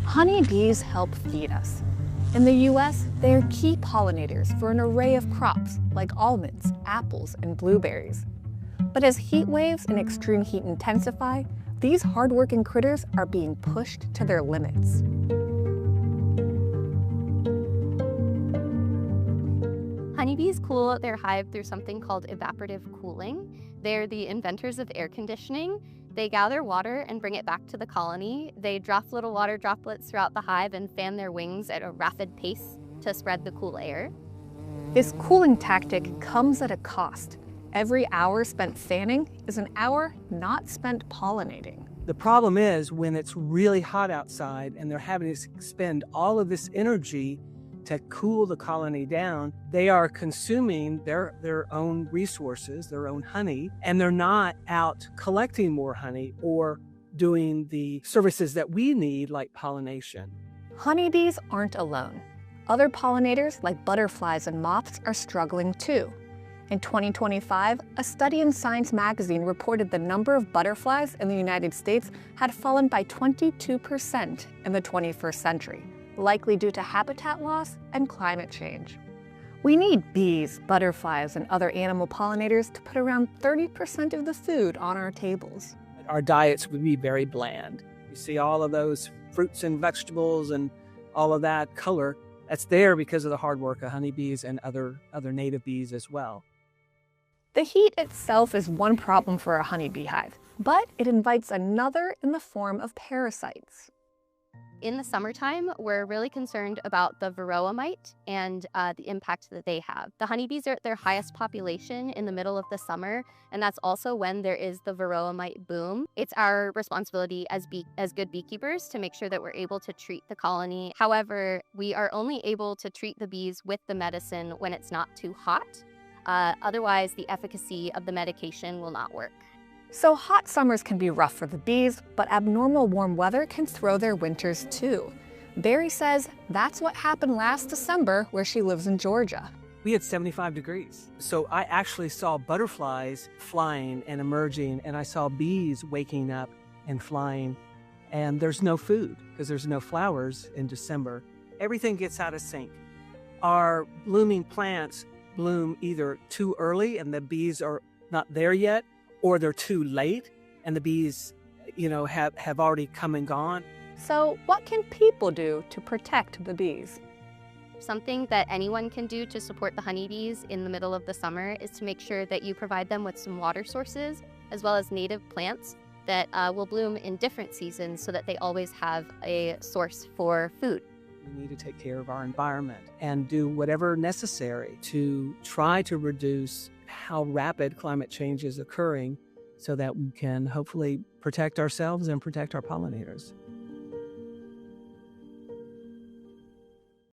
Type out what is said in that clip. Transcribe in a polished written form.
Honeybees help feed us. In the US, they are key pollinators for an array of crops like almonds, apples, and blueberries. But as heat waves and extreme heat intensify, these hardworking critters are being pushed to their limits. Honeybees cool their hive through something called evaporative cooling. They're the inventors of air conditioning. They gather water and bring it back to the colony. They drop little water droplets throughout the hive and fan their wings at a rapid pace to spread the cool air. This cooling tactic comes at a cost. Every hour spent fanning is an hour not spent pollinating. The problem is when it's really hot outside and they're having to expend all of this energy to cool the colony down, they are consuming their own resources, their own honey, and they're not out collecting more honey or doing the services that we need, like pollination. Honeybees aren't alone. Other pollinators, like butterflies and moths, are struggling too. In 2025, a study in Science magazine reported the number of butterflies in the United States had fallen by 22% in the 21st century, likely due to habitat loss and climate change. We need bees, butterflies, and other animal pollinators to put around 30% of the food on our tables. Our diets would be very bland. You see all of those fruits and vegetables and all of that color, that's there because of the hard work of honeybees and other native bees as well. The heat itself is one problem for a honeybee hive, but it invites another in the form of parasites. In the summertime, we're really concerned about the varroa mite and the impact that they have. The honeybees are at their highest population in the middle of the summer, and that's also when there is the varroa mite boom. It's our responsibility as good beekeepers to make sure that we're able to treat the colony. However, we are only able to treat the bees with the medicine when it's not too hot. Otherwise, the efficacy of the medication will not work. So hot summers can be rough for the bees, but abnormal warm weather can throw their winters too. Barry says that's what happened last December where she lives in Georgia. We had 75 degrees. So I actually saw butterflies flying and emerging, and I saw bees waking up and flying. And there's no food because there's no flowers in December. Everything gets out of sync. Our blooming plants bloom either too early and the bees are not there yet, or they're too late and the bees, have already come and gone. So what can people do to protect the bees? Something that anyone can do to support the honeybees in the middle of the summer is to make sure that you provide them with some water sources, as well as native plants that will bloom in different seasons so that they always have a source for food. We need to take care of our environment and do whatever necessary to try to reduce how rapid climate change is occurring so that we can hopefully protect ourselves and protect our pollinators.